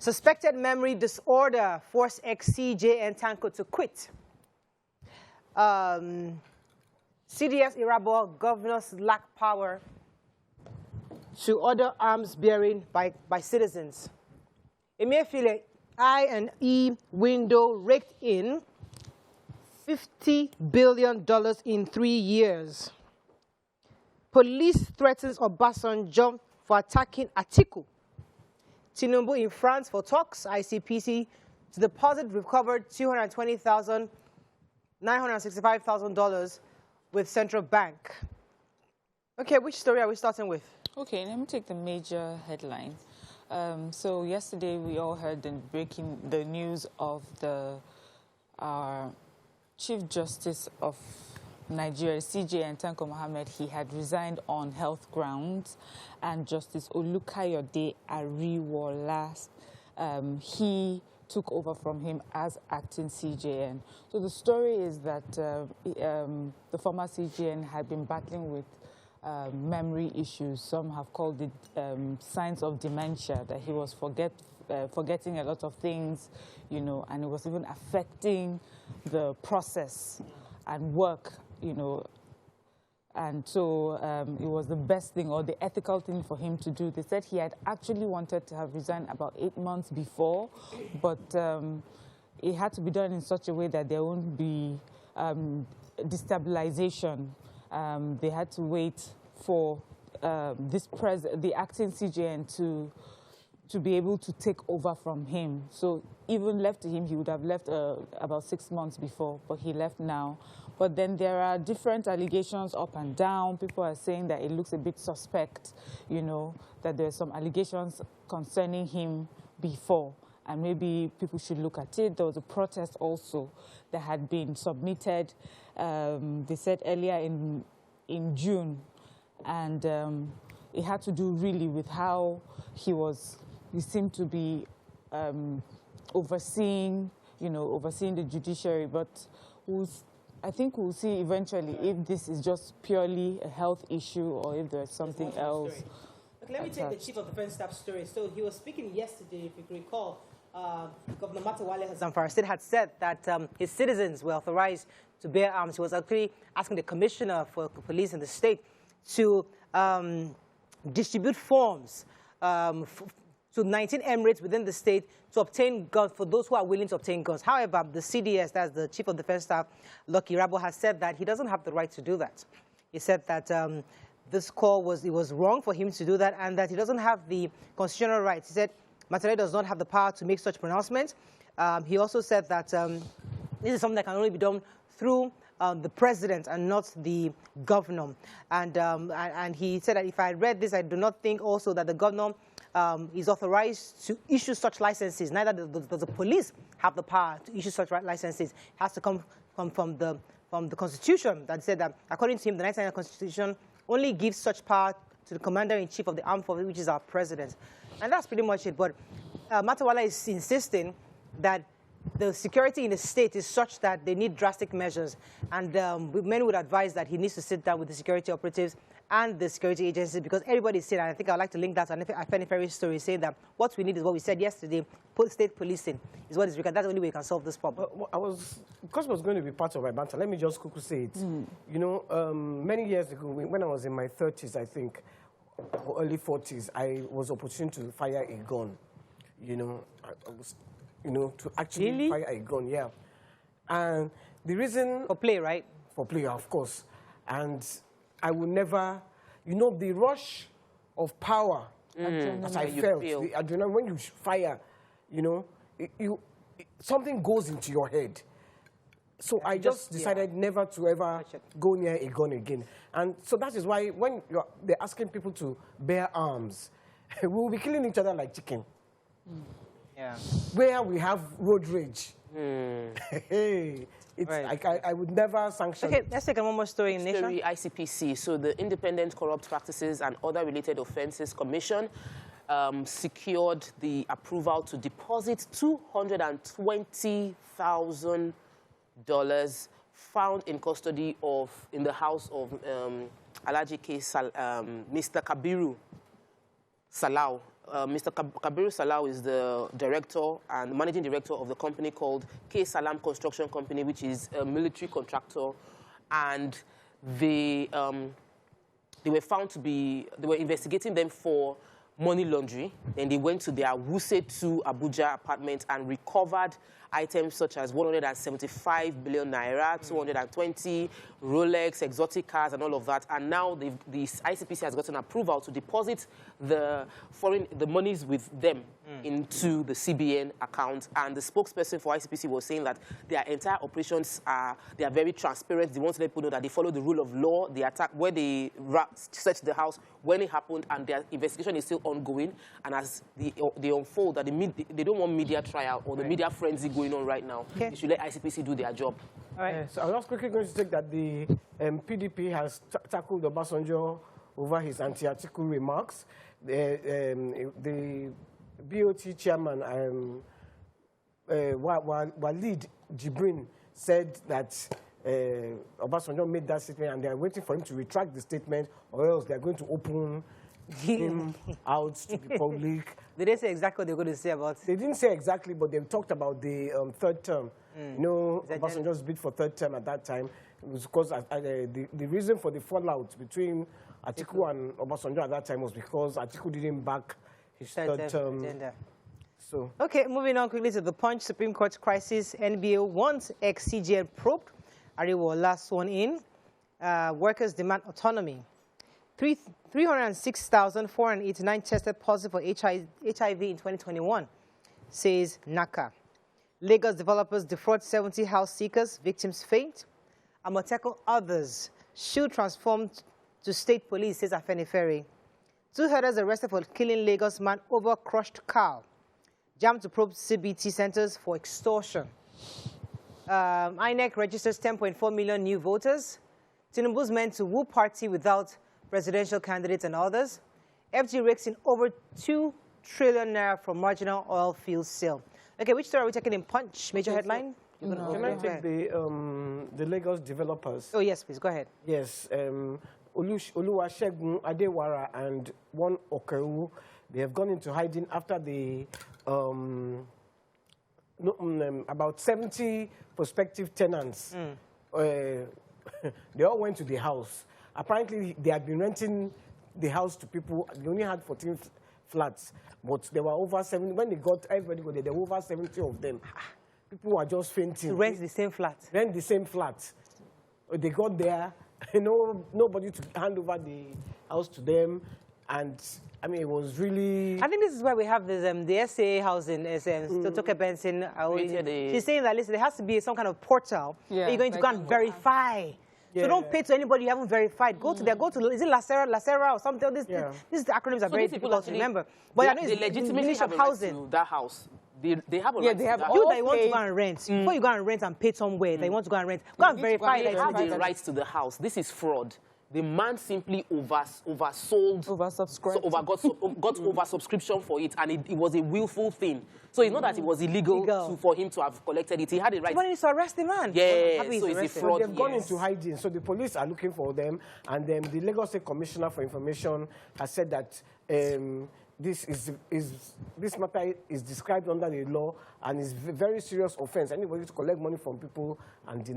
Suspected memory disorder forced ex-CJN Tanko to quit. CDS Irabo, governors lack power to order arms bearing by citizens. Emefiele I&E window raked in $50 billion in 3 years. Police threatens Obasanjo for attacking Atiku. Tinubu in France for talks. ICPC to deposit recovered $965,000 with central bank. Okay, which story are we starting with? Okay, let me take the major headline. So yesterday we all heard the news of the Chief Justice of Nigeria, CJN Tanko Mohammed. He had resigned on health grounds, and Justice Olukayode Ariwola, he took over from him as acting CJN. So the story is that the former CJN had been battling with memory issues. Some have called it signs of dementia, that he was forgetting a lot of things, you know, and it was even affecting the process and work, you know. And so it was the best thing or the ethical thing for him to do. They said he had actually wanted to have resigned about 8 months before, but it had to be done in such a way that there won't be destabilization. They had to wait for the acting CJN to be able to take over from him. So even left to him, he would have left about 6 months before, but he left now. But then there are different allegations up and down. People are saying that it looks a bit suspect, you know, that there are some allegations concerning him before, and maybe people should look at it. There was a protest also that had been submitted, they said earlier in June, and it had to do really with how he seemed to be overseeing the judiciary, but I think we'll see eventually if this is just purely a health issue or if there's something else. Okay, let me take the Chief of Defense Staff story. So he was speaking yesterday, if you can recall. Governor Matawale Zamfara State had said that his citizens were authorized to bear arms. He was actually asking the commissioner for police in the state to distribute forms to 19 emirates within the state to obtain guns for those who are willing to obtain guns. However, the CDS, that's the Chief of Defense Staff, Lucky Rabo, has said that he doesn't have the right to do that. He said that this call was wrong for him to do that, and that he doesn't have the constitutional rights. He said Matawale does not have the power to make such pronouncements. He also said that this is something that can only be done through the president and not the governor. And he said that if I read this, I do not think also that the governor is authorized to issue such licenses. Neither does the police have the power to issue such licenses. It has to come from the Constitution that said that, according to him, the 1999 Constitution only gives such power to the Commander-in-Chief of the Armed Forces, which is our president. And that's pretty much it. But Matawale is insisting that the security in the state is such that they need drastic measures. And many would advise that he needs to sit down with the security operatives and the security agencies, because everybody is saying, and I think I'd like to link that to an Afenifere story, saying that what we need is what we said yesterday, state policing is what is required. That's the only way we can solve this problem. Because it was going to be part of my banter, let me just quickly say it. You know, many years ago, when I was in my 30s, I think, or early 40s, I was opportune to fire a gun. You know, I was, you know, to actually fire a gun, yeah. And the reason... For play, right? For play, of course. And I would never, you know, the rush of power that I felt, the adrenaline, when you fire, you know, something goes into your head. So I just decided never to ever go near a gun again. And so that is why when they're asking people to bear arms, we will be killing each other like chicken. Yeah. Where we have road rage. Hey, it's I would never sanction. Okay, let's take one more story in Nation. ICPC, so the Independent Corrupt Practices and Other Related Offences Commission, secured the approval to deposit $220,000 found in custody in the house of Alhaji K. Mr. Kabiru Salau, Mr. Kabiru Salau is the director and managing director of the company called K Salam Construction Company, which is a military contractor. And they were found to be, they were investigating them for money laundering. Then they went to their Wuse 2 Abuja apartment and recovered items such as 175 billion naira, 220 Rolex, exotic cars, and all of that. And now the ICPC has gotten approval to deposit the monies with them into the CBN account. And the spokesperson for ICPC was saying that their entire operations they are very transparent. They want to let people know that they follow the rule of law. The attack where they searched the house when it happened, and their investigation is still ongoing. And as they unfold, that they don't want media trial or the media frenzy going on right now. Okay. They should let ICPC do their job. All right. So I was quickly going to take that the PDP has tackled Obasanjo over his anti-article remarks. The BOT chairman, Walid Jibrin, said that Obasanjo made that statement and they are waiting for him to retract the statement, or else they are going to open him out to the public. Did they say exactly what they were going to say about it? They didn't say exactly, but they talked about the third term. You know, Obasanjo's bid for third term at that time. It was because the reason for the fallout between Atiku and Obasanjo at that time was because Atiku didn't back his third term. So. Okay, moving on quickly to the Punch. Supreme Court crisis. NBA wants ex-CGN probe. Ariwola sworn in. Workers demand autonomy. 306,489 tested positive for HIV in 2021, says NACA. Lagos developers defraud 70 house seekers, victims faint. Amoteco others should transform to state police, says Afenifere. 2 herders arrested for killing Lagos man over crushed cow. Jam to probe CBT centers for extortion. INEC registers 10.4 million new voters. Tinubu's meant to woo party without presidential candidates and others. FG rakes in over 2 trillion naira from marginal oil field sale. Okay, which story are we taking in Punch? Major headline? Can I take the Lagos developers? Oh, yes, please. Go ahead. Yes. Oluwasegun Adewara and one Okeowo, they have gone into hiding after the about 70 prospective tenants. They all went to the house. Apparently, they had been renting the house to people. They only had 14 flats, but there were over 70. When they got everybody, there were over 70 of them. People were just fainting. To rent the same flat. Rent the same flat. They got there, nobody to hand over the house to them, and I mean, it was really. I think this is why we have this the SA housing, Toke Benson. She's saying that listen, there has to be some kind of portal where you're going to go and verify. So don't pay to anybody you haven't verified. Go to is it Lacera or something? These acronyms are very difficult to remember. But I know they legitimately have housing. To that house. They have a right to that. You that you want to go and rent. Before you go and rent and pay somewhere, that you want to go and rent, go and verify that they have the rights to the house. This is fraud. The man simply oversold, got oversubscription for it, and it was a willful thing. So it's not that it was illegal for him to have collected it. He had the right. Somebody needs to arrest the man. Yeah, so it's a fraud. So they've gone into hiding. So the police are looking for them, and then the Lagos State Commissioner for Information has said that this matter is described under the law and is a very serious offense. Anybody to collect money from people and to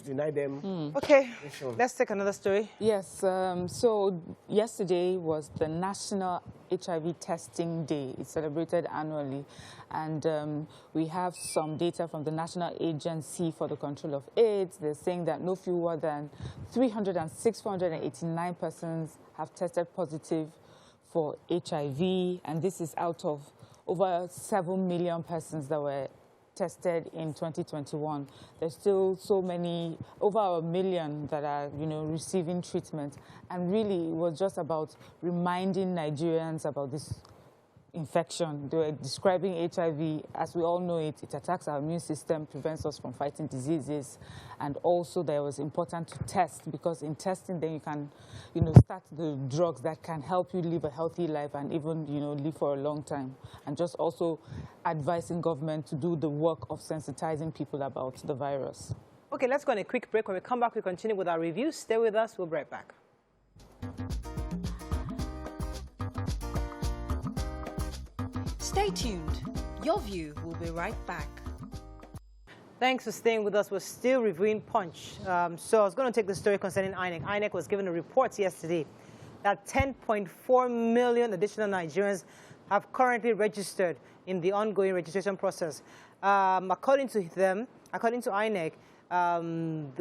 deny them. Okay, let's take another story. Yes. So yesterday was the National HIV Testing Day. It's celebrated annually, and we have some data from the National Agency for the Control of AIDS. They're saying that no fewer than 306,489 persons have tested positive for HIV, and this is out of over 7 million persons that were tested in 2021. There's still so many, over 1 million that are, receiving treatment. And really, it was just about reminding Nigerians about this infection. They were describing HIV, as we all know it attacks our immune system, prevents us from fighting diseases, and also that it was important to test, because in testing then you can, start the drugs that can help you live a healthy life and even, live for a long time. And just also advising government to do the work of sensitizing people about the virus. Okay, let's go on a quick break. When we come back, we continue with our review. Stay with us. We'll be right back. Stay tuned. Your View will be right back. Thanks for staying with us. We're still reviewing Punch. So I was going to take the story concerning INEC. INEC was given a report yesterday that 10.4 million additional Nigerians have currently registered in the ongoing registration process. According to them, according to INEC,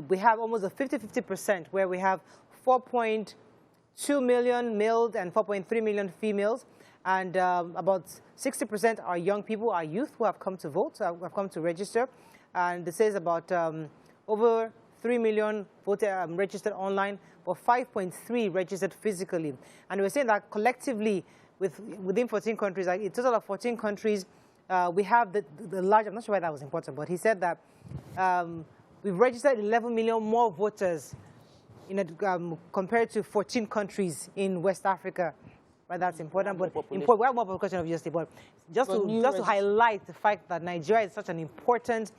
we have almost a 50-50% where we have 4.2 million males and 4.3 million females. And about 60% are young people, are youth who have come to vote, who have come to register. And it says about over 3 million registered online, but 5.3 registered physically. And we're saying that collectively, within 14 countries, like a total of 14 countries, we have the large, I'm not sure why that was important, but he said that we've registered 11 million more voters compared to 14 countries in West Africa. Right, that's important, but we have more population, obviously, but just to highlight the fact that Nigeria is such an important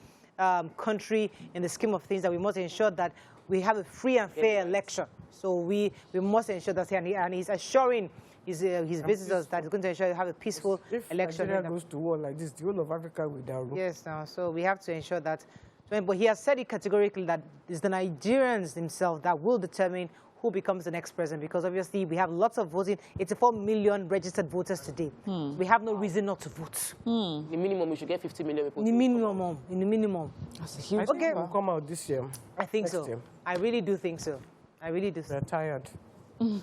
country in the scheme of things, that we must ensure that we have a free and fair election. So we must ensure that, and he's assuring his visitors that he's going to ensure you have a peaceful election. If Nigeria goes to war like this, the whole of Africa will down. Yes, so we have to ensure that. But he has said it categorically that it's the Nigerians themselves that will determine who becomes the next president, because obviously we have lots of voting. 84 million registered voters today. We have no reason not to vote. The minimum, we should get 50 million people. In the minimum. That's a huge thing. Will come out this year. I think so. Year. I really do think so. I really do. They're tired.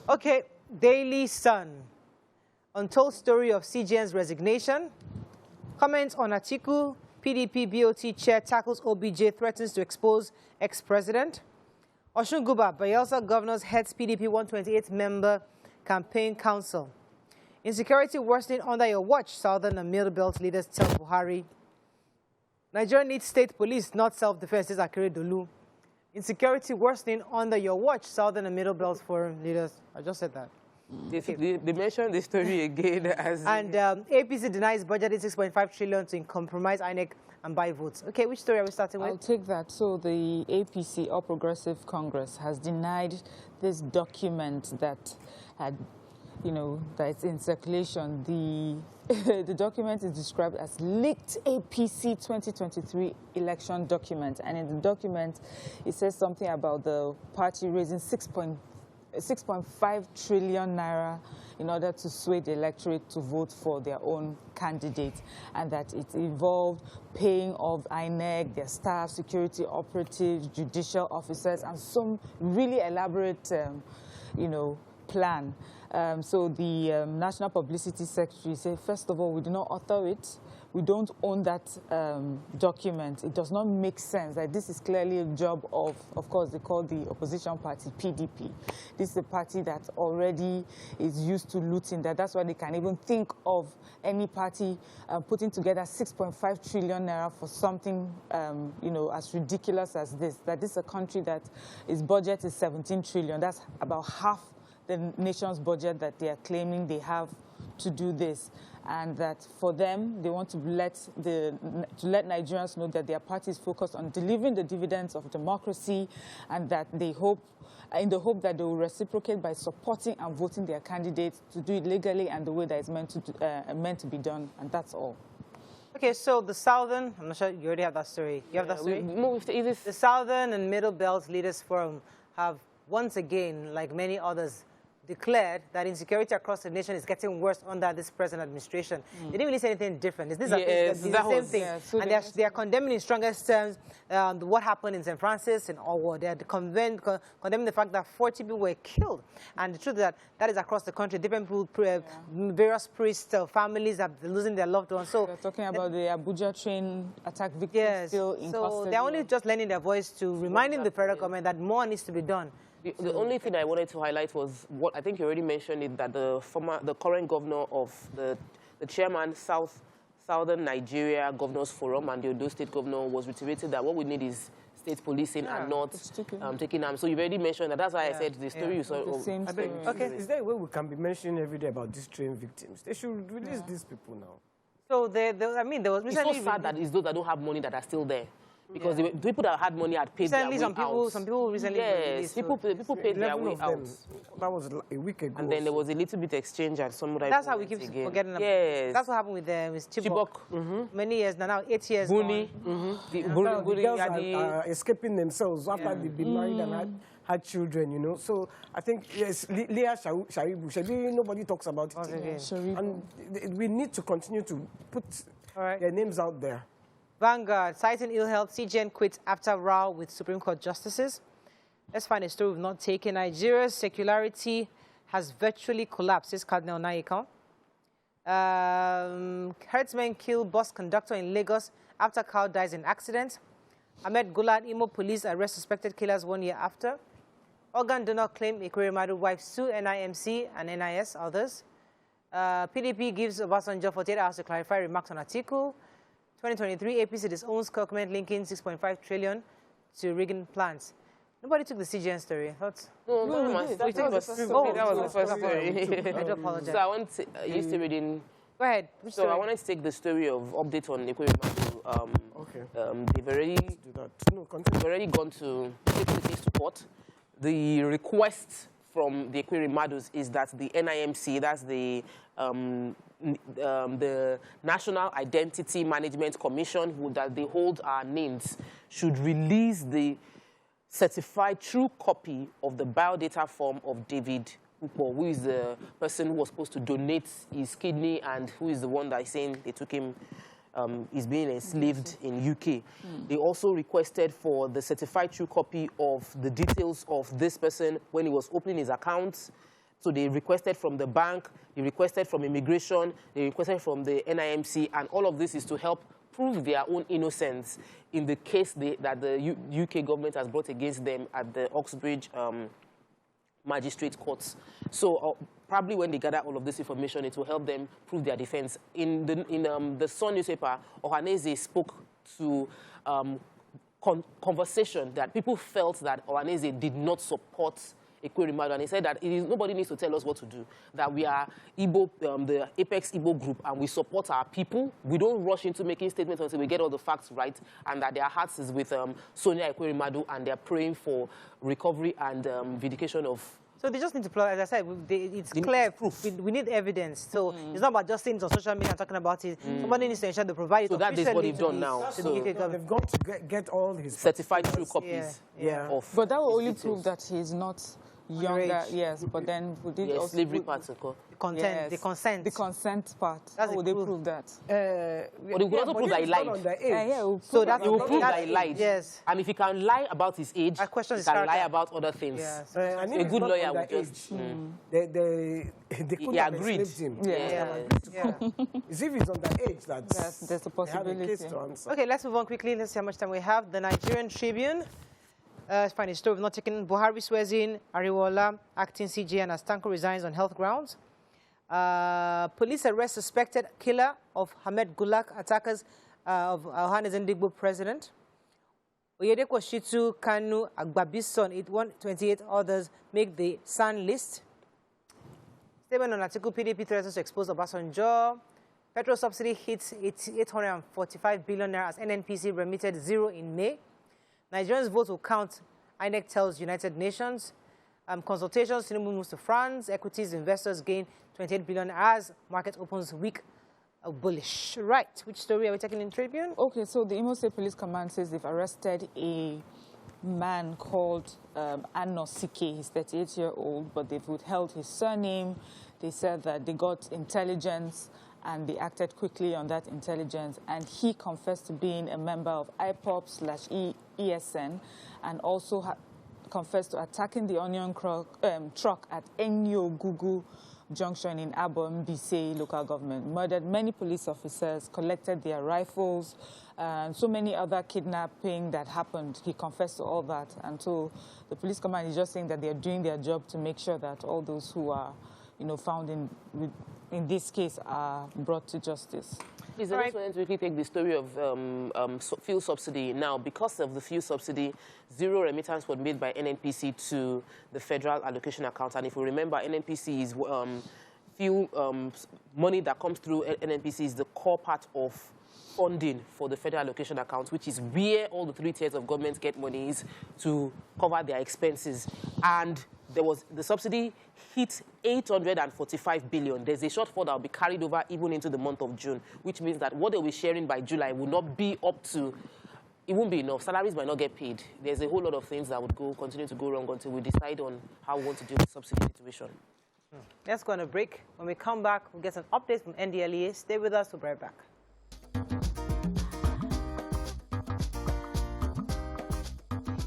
Okay, Daily Sun. Untold story of CGN's resignation. Comments on Atiku. PDP BOT chair tackles OBJ, threatens to expose ex-president. Osun Guba, Bayelsa governors heads PDP 128-member campaign council. Insecurity worsening under your watch, Southern and Middle Belt leaders tell Buhari. Nigeria needs state police, not self-defense, says Akere Dolu. Insecurity worsening under your watch, Southern and Middle Belt forum leaders. I just said that. They mentioned the story again as... And APC denies budgeting 6.5 trillion to compromise INEC and buy votes. Okay, which story are we starting with? I'll take that. So the APC, All Progressive Congress, has denied this document that had, that's in circulation. The document is described as leaked APC 2023 election document. And in the document, it says something about the party raising 6.5 trillion naira in order to sway the electorate to vote for their own candidate, and that it involved paying off INEC, their staff, security operatives, judicial officers, and some really elaborate, plan. So the National Publicity Secretary said, first of all, we do not author it. We don't own that document. It does not make sense. That this is clearly a job of course, they call the opposition party PDP. This is a party that already is used to looting. That's why they can even think of any party putting together 6.5 trillion naira for something, as ridiculous as this. That this is a country that its budget is 17 trillion. That's about half the nation's budget that they are claiming they have to do this. And that for them, they want to let Nigerians know that their party is focused on delivering the dividends of democracy, and that they hope, in the hope that they will reciprocate by supporting and voting their candidates to do it legally and the way that it's meant to be done, and that's all. Okay, so the Southern, I'm not sure you already have that story. You have that story? The Southern and Middle Belt Leaders Forum have once again, like many others, declared that insecurity across the nation is getting worse under this present administration. They didn't really say anything different. It's the same thing. Yeah, so and they are condemning in strongest terms what happened in St. Francis and Owo. They are condemning the fact that 40 people were killed. And the truth is that is across the country. Different people, various priests, families are losing their loved ones. So they're talking about the Abuja train attack victims still in custody. So they're only just lending their voice to reminding the federal government that more needs to be done. The only thing I wanted to highlight was what I think you already mentioned, it that the current governor of the chairman, Southern Nigeria Governors Forum, and the Ondo State Governor was reiterated that what we need is state policing and not taking arms. So you've already mentioned that. That's why I said the story you saw. Okay. Is there a way we can be mentioning every day about these train victims? They should release these people now. So I mean, there was recently. It's so sad that it's those that don't have money that are still there. because the people that had money had paid recently, their way out. Some people recently. Yes, people paid their way out. That was a week ago. And then there was a little bit exchange and some other. That's how we keep forgetting about. Yes. That's what happened with Chibok. Many years now, 8 years. Buni. The girls are escaping themselves after they've been married and had children, you know. So I think, yes, Leah Sharibu, nobody talks about it again. And we need to continue to put their names out there. Vanguard, citing ill health, CGN quits after row with Supreme Court justices. Let's find a story we've not taken. Nigeria's secularity has virtually collapsed, says Cardinal Naika. Herdsmen kill bus conductor in Lagos after cow dies in accident. Ahmed Gulad, Imo police arrest suspected killers 1 year after. Organ donor claim Ekweremadu wife sue NIMC and NIS, others. PDP gives Obasanjo 48 hours to clarify remarks on article. 2023, APC disowns document linking 6.5 trillion to rigging plans. Nobody took the CGN story. I thought. No, that was the first story. I do apologize. So I want to, you still reading? Go ahead. Which story? I wanted to take the story of update on Ekweremadu. They've already gone to take the case to court. The request from the Ekweremadus is that the NIMC, that's the National Identity Management Commission, that they hold our names, should release the certified true copy of the biodata form of David Ukpo, who is the person who was supposed to donate his kidney and who is the one that is saying they took him, is being enslaved in UK. They also requested for the certified true copy of the details of this person when he was opening his accounts. So they requested from the bank, they requested from immigration, they requested from the NIMC, and all of this is to help prove their own innocence in the case that the UK government has brought against them at the Oxbridge magistrate courts. So probably when they gather all of this information, it will help them prove their defense. In the Sun newspaper, Ohaneze spoke to conversation that people felt that Ohaneze did not support Ekweremadu, and he said that nobody needs to tell us what to do, that we are Igbo, the Apex Igbo group, and we support our people. We don't rush into making statements until we get all the facts right, and that their hearts is with Sonia Ekweremadu, and they're praying for recovery and vindication of. So they just need to plug, as I said, it's clear proof. We need evidence. So it's not about just things on social media and talking about it. Somebody needs to ensure they provide it. So that is what they've done now. So they've got to get all his certified true copies. Of but that will only prove that he's not younger, yes, but then we did also slavery part, the consent. The consent part. That's how would they prove that? But they will also prove that he lied. So that he will prove that he lied. Yes. And if he can lie about his age, he can lie about other things. Yes. A good lawyer would just. They could have enslaved him. As if he's underage, there's a possibility. Case to answer. Okay, let's move on quickly. Let's see how much time we have. The Nigerian Tribune. Find a story we've not taken. Buhari swears in Ariwola, acting CGN as Tanko resigns on health grounds. Police arrest suspected killer of Ahmed Gulak, attackers of Ohaneze Ndigbo president. Oyedeko Shitu, Kanu, Agbabison, 128 others make the SAN list. Statement on article PDP threatens to expose Obasanjo. Petrol subsidy hits 845 billion naira as NNPC remitted 0 in May. Nigerians' vote will count, INEC tells United Nations. Consultations, Tinubu moves to France. Equities investors gain 28 billion as market opens week bullish. Right, which story are we taking in Tribune? Okay, so the Imo State Police Command says they've arrested a man called Anosike. He's 38-year-old, but they've withheld his surname. They said that they got intelligence and they acted quickly on that intelligence, and he confessed to being a member of IPOP/ESN and also confessed to attacking the onion truck at Enyo-Gugu Junction in Abom, Bise local government, murdered many police officers, collected their rifles, and so many other kidnapping that happened. He confessed to all that, and so the police command is just saying that they're doing their job to make sure that all those who are, found in this case are brought to justice. Please, I just wanted to quickly take the story of fuel subsidy. Now, because of the fuel subsidy, 0 remittance was made by NNPC to the federal allocation account. And if we remember, NNPC is fuel money that comes through NNPC is the core part of funding for the federal allocation account, which is where all the 3 tiers of government get monies to cover their expenses. And there was the subsidy hit 845 billion. There's a shortfall that will be carried over even into the month of June, which means that what they'll be sharing by July will not be up to, it won't be enough. Salaries might not get paid. There's a whole lot of things that would continue to go wrong until we decide on how we want to deal with the subsidy situation. Let's go on a break. When we come back, we'll get some updates from NDLEA. Stay with us. We'll be right back.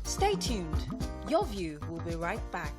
Stay tuned. Your View will be right back.